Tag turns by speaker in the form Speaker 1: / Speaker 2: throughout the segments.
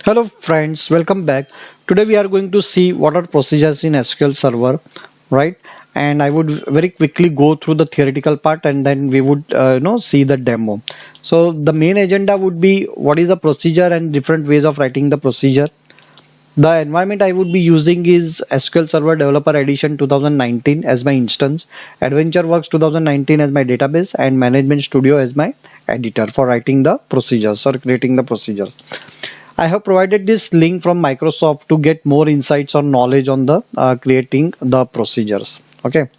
Speaker 1: Hello friends, welcome back. Today we are going to see what are procedures in SQL Server, right? And I would very quickly go through the theoretical part and then we would see the demo. So the main agenda would be what is a procedure and different ways of writing the procedure. The environment I would be using is SQL Server Developer Edition 2019 as my instance, AdventureWorks 2019 as my database, and Management Studio as my editor for writing the procedures or creating the procedures. I have provided this link from Microsoft to get more insights or knowledge on the creating the procedures. Okay.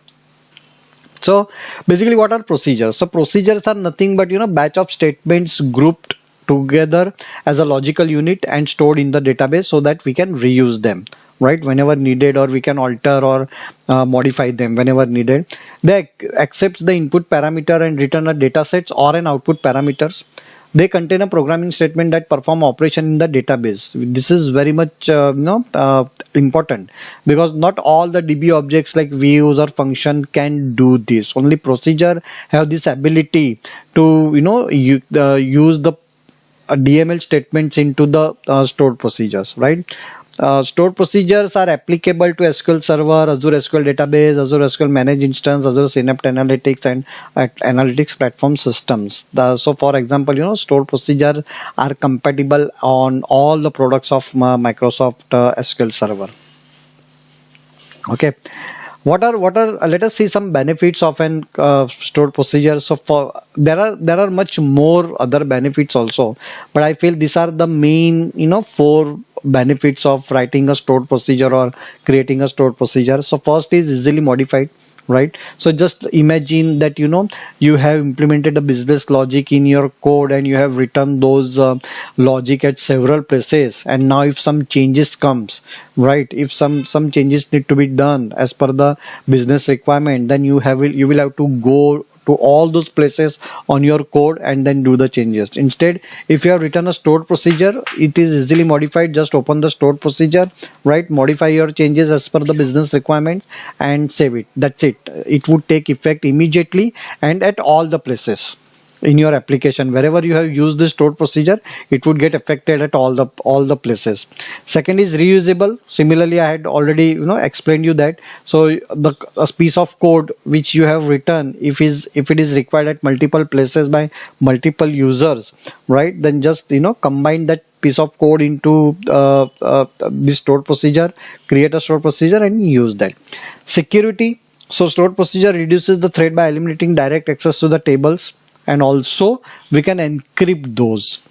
Speaker 1: So basically what are procedures? So procedures are nothing but batch of statements grouped together as a logical unit and stored in the database so that we can reuse them, right, whenever needed, or we can alter or modify them whenever needed. They accept the input parameter and return a data sets or an output parameters. They contain a programming statement that perform operation in the database. This is very much important because not all the DB objects like views or function can do this. Only procedure have this ability to use the DML statements into the stored procedures, right? Stored procedures are applicable to SQL Server, Azure SQL Database, Azure SQL Managed Instance, Azure Synapse Analytics, and Analytics Platform Systems. So, for example, stored procedures are compatible on all the products of Microsoft SQL Server. Okay. What are let us see some benefits of an stored procedure. So there are much more other benefits also, but I feel these are the main 4 benefits of writing a stored procedure or creating a stored procedure. So first is easily modified, right? So just imagine that you have implemented a business logic in your code and you have written those logic at several places, and now if some changes comes, right, if some changes need to be done as per the business requirement, then you will have to go to all those places on your code and then do the changes. Instead, if you have written a stored procedure, it is easily modified. Just open the stored procedure, right, modify your changes as per the business requirement and save it. That's it. It would take effect immediately and at all the places in your application. Wherever you have used the stored procedure, it would get affected at all the places. Second is reusable. Similarly, I had already explained you that. So a piece of code which you have written, if it is required at multiple places by multiple users, right, then just combine that piece of code into this stored procedure, create a stored procedure and use that. Security. So stored procedure reduces the threat by eliminating direct access to the tables, and also we can encrypt those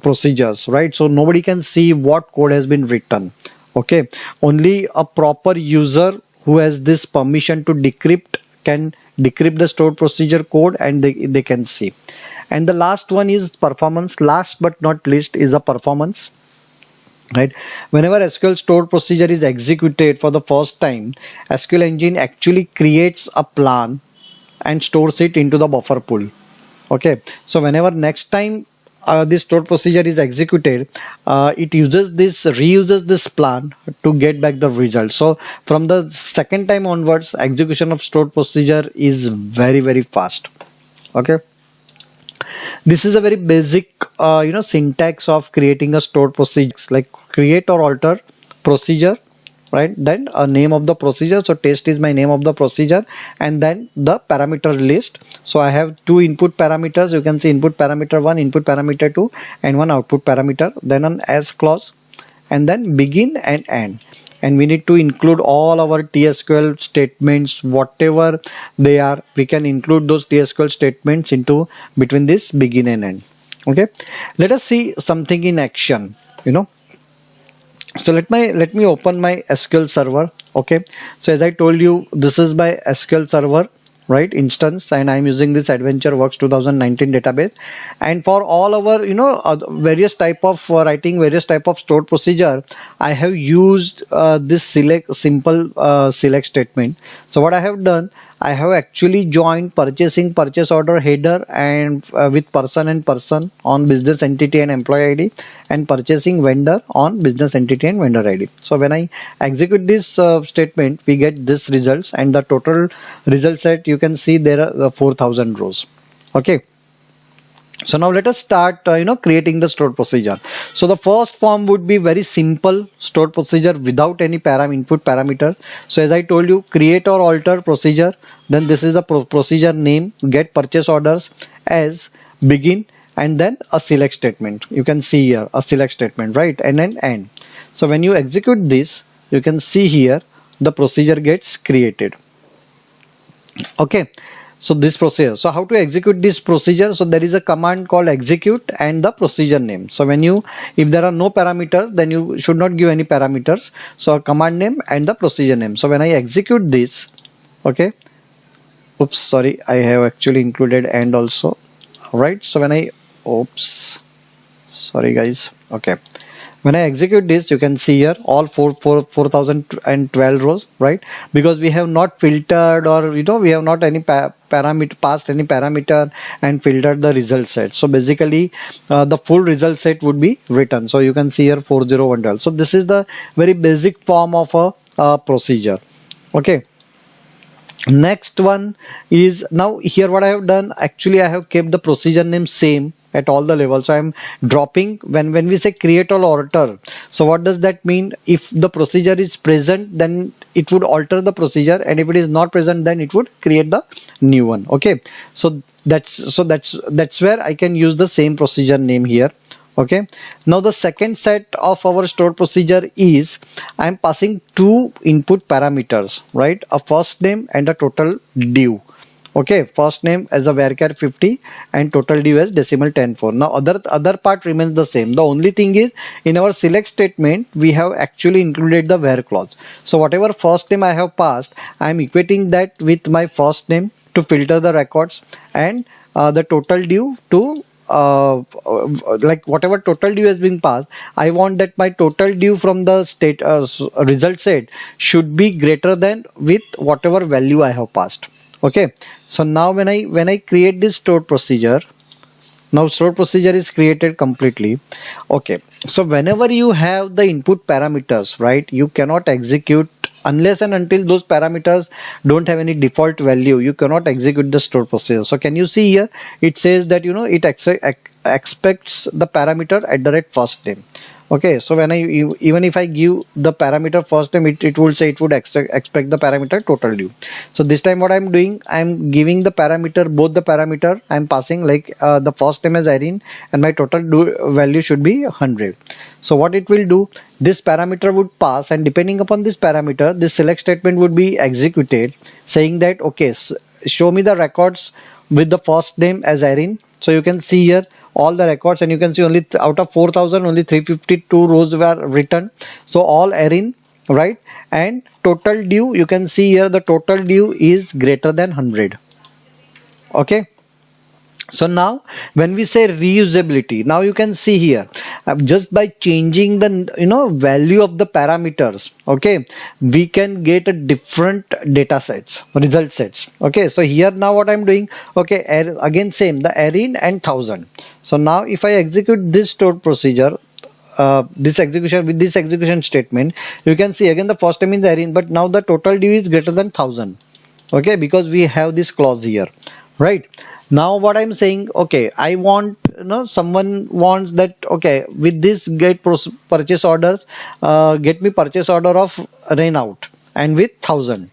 Speaker 1: procedures, right? So nobody can see what code has been written. Okay, only a proper user who has this permission to decrypt can decrypt the stored procedure code, and they can see. And the last one is performance. Last but not least is the performance, right? Whenever SQL stored procedure is executed for the first time, SQL engine actually creates a plan and stores it into the buffer pool. Okay, so whenever next time this stored procedure is executed, it reuses this plan to get back the result. So from the second time onwards, execution of stored procedure is very, very fast. Okay, this is a very basic syntax of creating a stored procedure, like create or alter procedure, right, then a name of the procedure. So test is my name of the procedure, and then the parameter list. So I have 2 input parameters. You can see input parameter 1, input parameter 2, and 1 output parameter, then an else clause, and then begin and end. And we need to include all our TSQL statements, whatever they are. We can include those TSQL statements into between this begin and end. Okay, let us see something in action. So let me open my SQL Server. Okay, so as I told you, this is my SQL Server, right, instance, and I'm using this AdventureWorks 2019 database. And for all our various type of writing various type of stored procedure, I have used this simple select statement. So what I have done, I have actually joined purchasing purchase order header and with person and person on business entity and employee ID, and purchasing vendor on business entity and vendor ID. So when I execute this statement, we get this results, and the total result set, you can see there are 4,000 rows. Okay, So now let us start creating the stored procedure. So the first form would be very simple stored procedure without any input parameter. So as I told you, create or alter procedure, then this is the procedure name, get purchase orders as begin, and then a select statement. You can see here a select statement, right, and then end. So when you execute this, you can see here the procedure gets created. Okay, so this procedure, so how to execute this procedure? So there is a command called execute and the procedure name. So when you, if there are no parameters, then you should not give any parameters. So a command name and the procedure name. So when I execute this, okay, oops, sorry, I have actually included and also. All right, so when I, oops, sorry guys, okay, when I execute this, you can see here all 4012 rows, right? Because we have not filtered, or we have not any parameter passed any parameter and filtered the result set. So basically the full result set would be written. So you can see here 40112. So this is the very basic form of a procedure. Okay, next one is, now here what I have done, actually I have kept the procedure name same at all the levels. So I'm dropping, when we say create or alter, so what does that mean? If the procedure is present, then it would alter the procedure, and if it is not present, then it would create the new one. Okay, so that's where I can use the same procedure name here. Okay, now the second set of our stored procedure is, I'm passing two input parameters, right? A first name and a total due. Okay, first name as a varchar 50 and total due as decimal 104. Now other part remains the same. The only thing is, in our select statement we have actually included the where clause. So whatever first name I have passed, I am equating that with my first name to filter the records, and the total due to like whatever total due has been passed, I want that my total due from the state result set should be greater than with whatever value I have passed. Okay, so now when I create this stored procedure, now stored procedure is created completely. Okay, so whenever you have the input parameters, right, you cannot execute unless and until those parameters don't have any default value. You cannot execute the stored procedure. So can you see here, it says that it expects the parameter at the rate first name. Okay, so when even if I give the parameter first name, it will say it would expect the parameter total due. So this time what I'm doing, I'm giving the parameter, both the parameter I'm passing, like the first name as Irene and my total value should be 100. So what it will do, this parameter would pass, and depending upon this parameter, this select statement would be executed, saying that okay, show me the records with the first name as Irene. So you can see here all the records, and you can see only out of 4000 only 352 rows were written. So all Erin, right? And total due, you can see here the total due is greater than 100. Okay, so now when we say reusability, now you can see here just by changing the value of the parameters, okay, we can get a different data sets, result sets. Okay, so here now what I'm doing, okay, again same, the Erin and 1000. So now if I execute this stored procedure, this execution with this execution statement, you can see again the first name is Erin, but now the total due is greater than 1000. Okay, because we have this clause here, right? Now what I'm saying, okay, I want, someone wants that, okay, with this get purchase orders, get me purchase order of rain out and with 1000,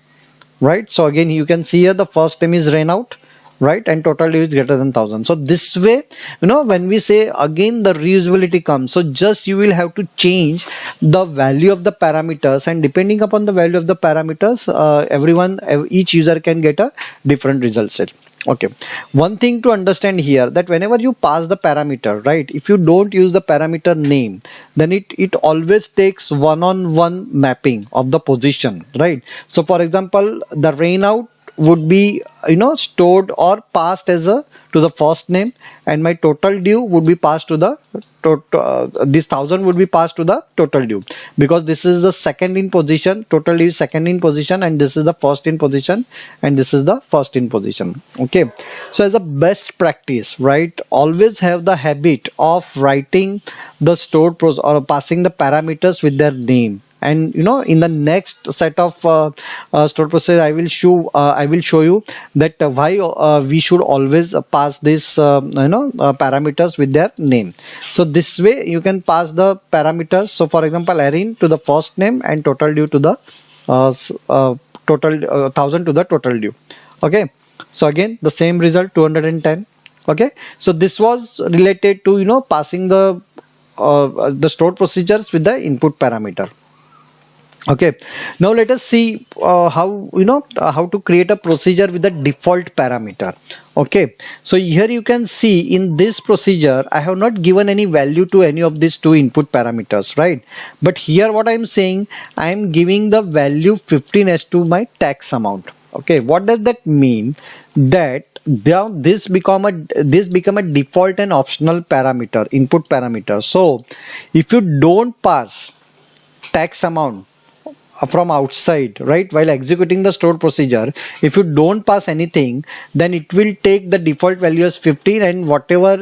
Speaker 1: right? So again you can see here the first name is rain out, right, and total due is greater than 1000. So this way, when we say again the reusability comes, so just you will have to change the value of the parameters, and depending upon the value of the parameters, each user can get a different result set. Okay, one thing to understand here, that whenever you pass the parameter, right, if you don't use the parameter name, then it always takes one-on-one mapping of the position, right? So for example, the rain out would be stored or passed as to the first name, and my total due would be passed to the this 1000 would be passed to the total due, because this is the second in position, total due is second in position, and this is the first in position, and this is the first in position. Okay, so as a best practice, right, always have the habit of writing the stored or passing the parameters with their name. And in the next set of stored procedure, I will show you that why we should always pass this parameters with their name. So this way you can pass the parameters. So for example, Erin to the first name and total due to the total 1000 to the total due. Okay, so again the same result, 210. Okay, so this was related to passing the stored procedures with the input parameter. Okay, now let us see how to create a procedure with the default parameter. Okay, so here you can see in this procedure I have not given any value to any of these two input parameters, right? But here what I am saying, I am giving the value 15 as to my tax amount. Okay, what does that mean? That now this become a default and optional parameter, input parameter. So if you don't pass tax amount from outside, right, while executing the stored procedure, if you don't pass anything, then it will take the default value as 15, and whatever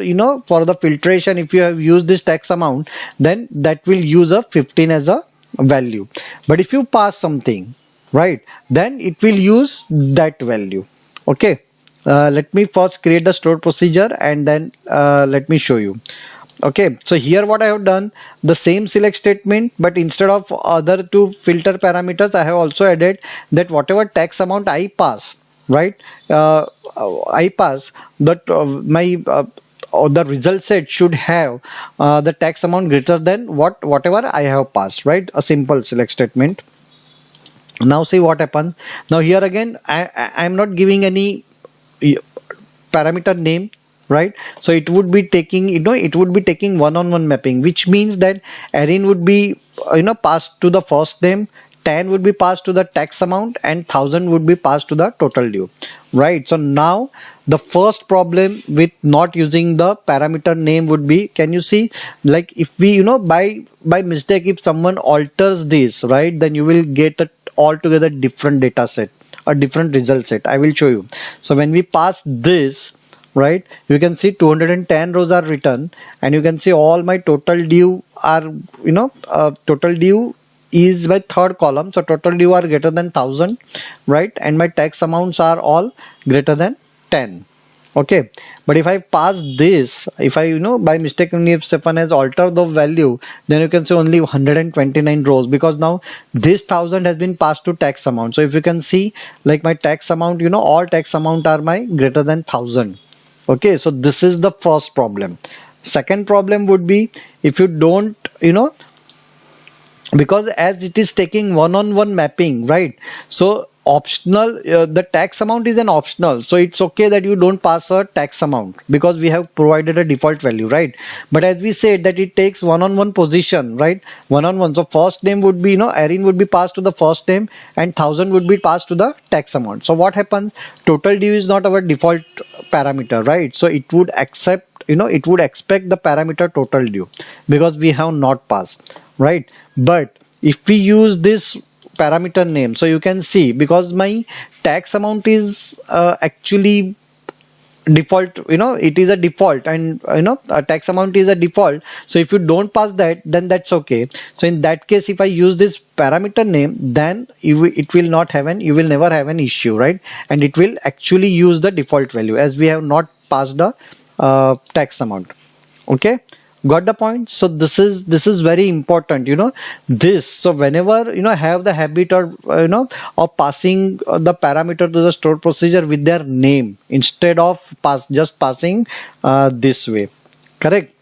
Speaker 1: for the filtration, if you have used this tax amount, then that will use a 15 as a value. But if you pass something, right, then it will use that value. Okay, let me first create the stored procedure and then let me show you. Okay, so here what I have done, the same select statement, but instead of other two filter parameters, I have also added that whatever tax amount I pass, right, I pass that the result set should have the tax amount greater than whatever I have passed, right? A simple select statement. Now see what happens. Now here again I am not giving any parameter name, right? So it would be taking one-on-one mapping, which means that Erin would be passed to the first name, 10 would be passed to the tax amount, and 1000 would be passed to the total due, right? So now the first problem with not using the parameter name would be, can you see, like if we by mistake if someone alters this, right, then you will get a altogether different data set, a different result set. I will show you. So when we pass this, right, you can see 210 rows are written, and you can see all my total due are total due is my third column, so total due are greater than 1000, right, and my tax amounts are all greater than 10. Okay, but if I pass this, if I by mistakenly if Stefan has altered the value, then you can see only 129 rows, because now this 1000 has been passed to tax amount. So if you can see, like my tax amount, all tax amount are my greater than 1000. Okay, so this is the first problem. Second problem would be, if you don't because as it is taking one-on-one mapping, right, so optional, the tax amount is an optional, so it's okay that you don't pass a tax amount because we have provided a default value, right? But as we said that it takes one-on-one position, right, one-on-one, so first name would be Erin would be passed to the first name and 1000 would be passed to the tax amount. So what happens, total due is not our default parameter, right? So it would accept, it would expect the parameter total due because we have not passed, right? But if we use this parameter name, so you can see, because my tax amount is actually default, it is a default, and a tax amount is a default. So if you don't pass that, then that's okay. So in that case, if I use this parameter name, then you will never have an issue, right? And it will actually use the default value as we have not passed the tax amount. Okay, got the point? So this is very important, this. So whenever have the habit or of passing the parameter to the stored procedure with their name instead of just passing this way, correct?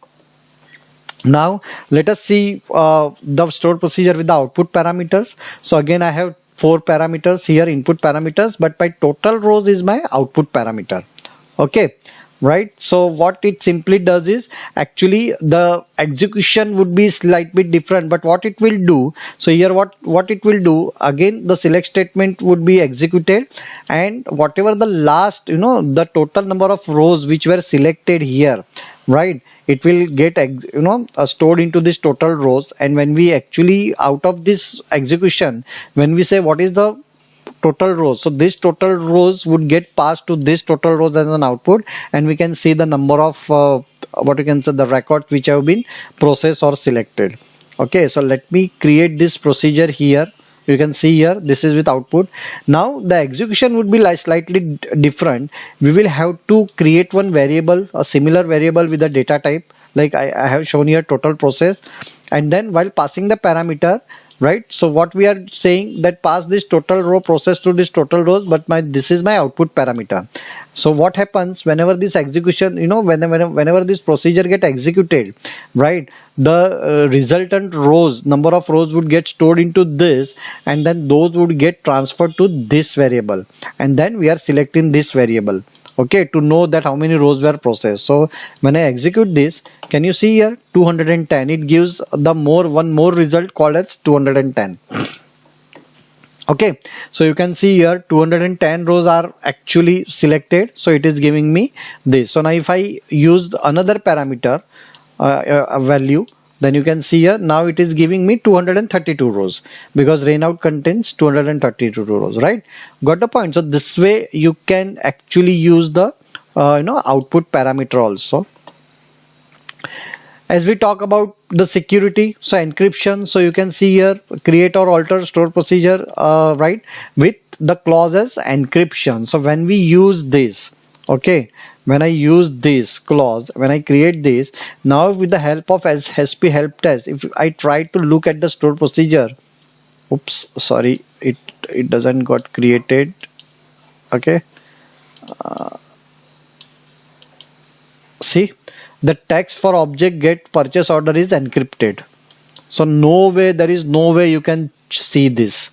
Speaker 1: Now let us see the stored procedure with the output parameters. So again I have 4 parameters here, input parameters, but my total rows is my output parameter. Okay, right? So what it simply does is, actually the execution would be slightly different, but what it will do, so here what it will do, again the select statement would be executed, and whatever the last the total number of rows which were selected here, right, it will get stored into this total rows. And when we actually out of this execution, when we say what is the total rows, so this total rows would get passed to this total rows as an output, and we can see the number of what you can say, the records which have been processed or selected. Okay, so let me create this procedure here. You can see here, this is with output. Now the execution would be like slightly different. We will have to create one variable, a similar variable with the data type, like I have shown here, total process. And then while passing the parameter, right, so what we are saying, that pass this total row process to this total rows, but this is my output parameter. So what happens whenever this execution, whenever this procedure get executed, right, the resultant rows, number of rows would get stored into this, and then those would get transferred to this variable, and then we are selecting this variable, okay, to know that how many rows were processed. So when I execute this, can you see here, 210, it gives the one more result called as 210. Okay, so you can see here 210 rows are actually selected, so it is giving me this. So now if I use another parameter value, then you can see here, now it is giving me 232 rows, because Rainout contains 232 rows, right? Got the point? So this way you can actually use the output parameter also. As we talk about the security, so encryption, so you can see here, create or alter store procedure, right, with the clause as encryption. So when we use this, okay, when I use this clause, when I create this, now with the help of SP help test, if I try to look at the store procedure, oops, sorry, it doesn't got created. Okay, see, the text for object get purchase order is encrypted, so there is no way you can see this.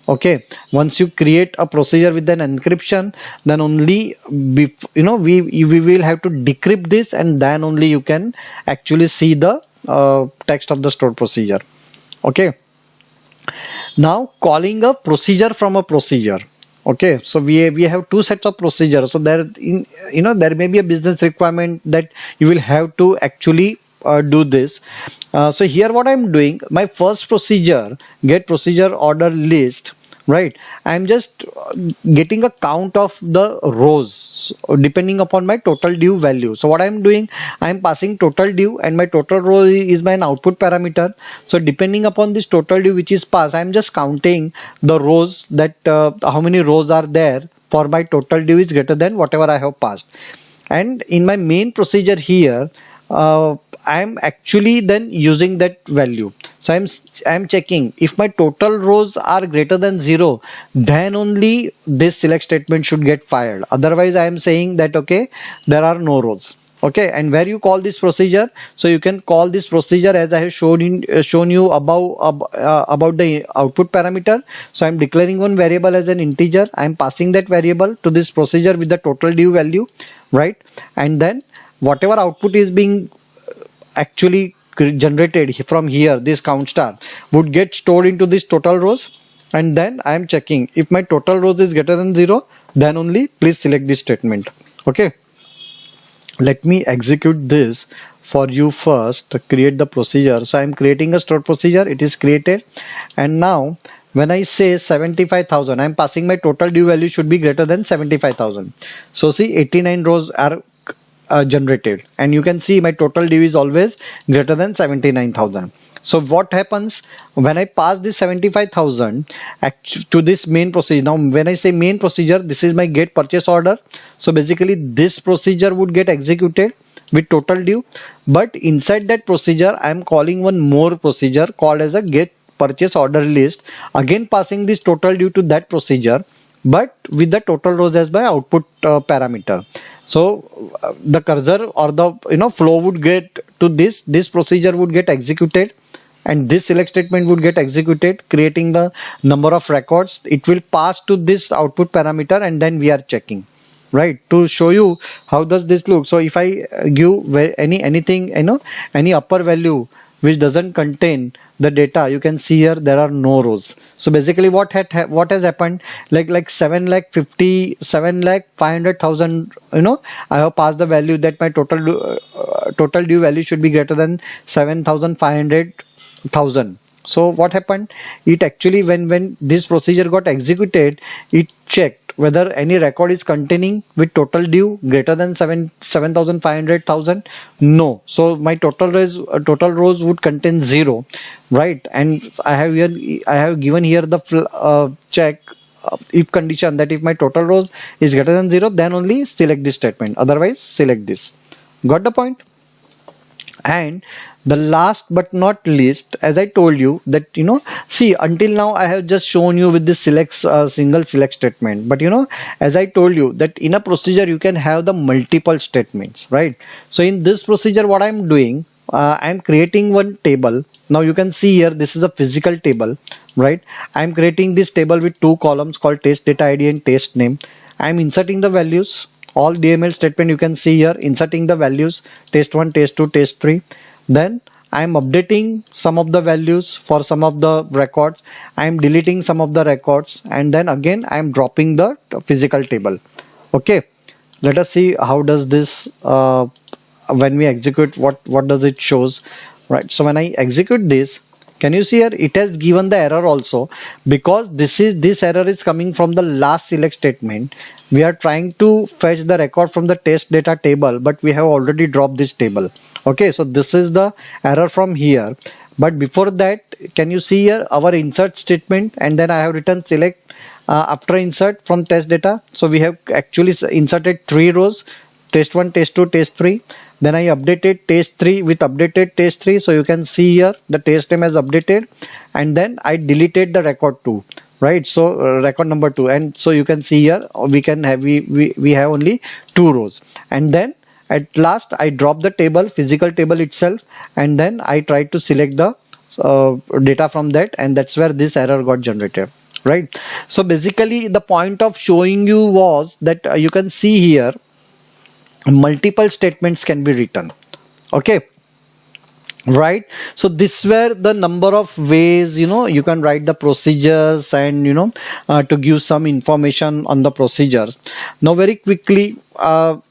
Speaker 1: Okay, once you create a procedure with an encryption, then only we will have to decrypt this, and then only you can actually see the text of the stored procedure. Okay, now calling a procedure from a procedure. Okay, so we have two sets of procedures. So there may be a business requirement that you will have to actually do this. So here what I'm doing, my first procedure, get procedure order list, right, I'm just getting a count of the rows depending upon my total due value. So what I'm doing, I'm passing total due, and my total row is my output parameter. So depending upon this total due which is passed, I'm just counting the rows, that how many rows are there for my total due is greater than whatever I have passed. And in my main procedure here, I'm actually then using that value. So I'm checking if my total rows are greater than 0, then only this select statement should get fired. Otherwise I am saying that okay, there are no rows. Okay, and where you call this procedure, so you can call this procedure as I have shown you above about the output parameter. So I'm declaring one variable as an integer, I'm passing that variable to this procedure with the total due value, right, and then whatever output is being actually generated from here, this count star would get stored into this total rows, and then I am checking if my total rows is greater than 0, then only please select this statement. Okay, let me execute this for you first to create the procedure. So I am creating a stored procedure, it is created, and now when I say 75,000, I am passing my total due value should be greater than 75,000. So see, 89 rows are generated, and you can see my total due is always greater than 79,000. So what happens when I pass this 75,000 to this main procedure? Now when I say main procedure, this is my get purchase order. So basically this procedure would get executed with total due, but inside that procedure I am calling one more procedure called as a get purchase order list, again passing this total due to that procedure, but with the total rows as my output parameter. So the cursor or the flow would get to this procedure would get executed, and this select statement would get executed, creating the number of records. It will pass to this output parameter, and then we are checking, right, to show you how does this look. So if I give anything, any upper value which doesn't contain the data, you can see here there are no rows. So basically what has happened, like 7,500,000, I have passed the value that my total due value should be greater than 7,500,000. So what happened, it actually when this procedure got executed, it checked whether any record is containing with total due greater than 7,500,000. No, so my total rows would contain 0, right? And I have given here the check if condition, that if my total rows is greater than 0, then only select this statement, otherwise select this. Got the point? And the last but not least, as I told you that, see, until now I have just shown you with this single select statement, but as I told you that in a procedure you can have the multiple statements, right? So in this procedure, what I'm doing, I'm creating one table. Now you can see here, this is a physical table, right? I'm creating this table with 2 columns called test data ID and test name. I'm inserting the values, all DML statement you can see here, inserting the values test1, test2, test3. Then I'm updating some of the values for some of the records. I'm deleting some of the records, and then again I'm dropping the physical table. Okay, let us see how does this when we execute, what does it shows, right? So when I execute this, can you see here it has given the error also, because this error is coming from the last select statement. We are trying to fetch the record from the test data table, but we have already dropped this table. Okay, so this is the error from here. But before that, can you see here our insert statement, and then I have written select after insert from test data. So we have actually inserted 3 rows, test1, test2, test3. Then I updated test3 with updated test3. So you can see here the test name has updated, and then I deleted the record 2, right? So record number 2, and so you can see here we have only 2 rows. And then at last I drop the table, physical table itself, and then I try to select the data from that, and that's where this error got generated, right? So basically the point of showing you was that you can see here multiple statements can be written. Okay, right? So this were the number of ways you can write the procedures, and to give some information on the procedures. Now very quickly,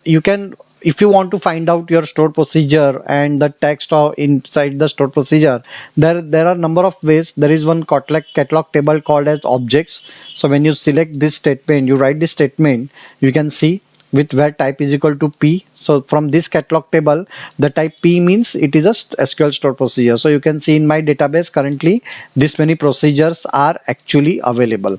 Speaker 1: you can, if you want to find out your stored procedure and the text or inside the stored procedure, there are number of ways. There is one catalog table called as objects. So when you select this statement, you write this statement, you can see with where type is equal to P. So from this catalog table, the type P means it is a SQL stored procedure. So you can see in my database currently this many procedures are actually available.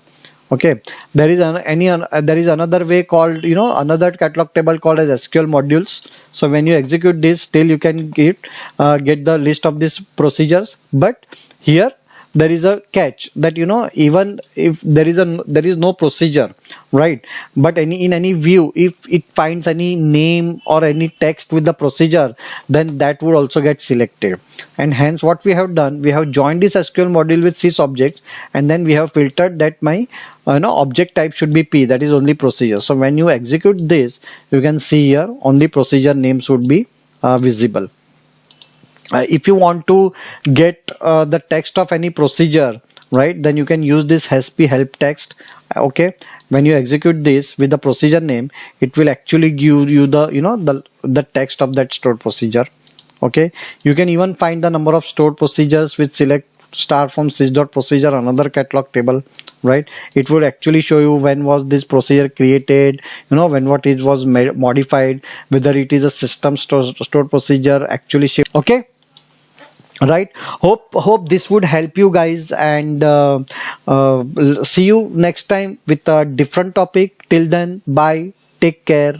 Speaker 1: Okay, there is another way called, another catalog table called as SQL modules. So when you execute this, still you can get the list of these procedures. But here there is a catch that even if there is no procedure, right, but in any view, if it finds any name or any text with the procedure, then that would also get selected. And hence what we have done, we have joined this SQL module with sys objects, and then we have filtered that my object type should be P, that is only procedure. So when you execute this, you can see here only procedure names would be visible. If you want to get the text of any procedure, right, then you can use this hasp help text. Okay, when you execute this with the procedure name, it will actually give you the the text of that stored procedure. Okay, you can even find the number of stored procedures with select star from sys.procedure, another catalog table, right? It would actually show you when was this procedure created, when it was modified, whether it is a system stored procedure actually shipped. Okay, right? Hope this would help you guys, and see you next time with a different topic. Till then, bye, take care.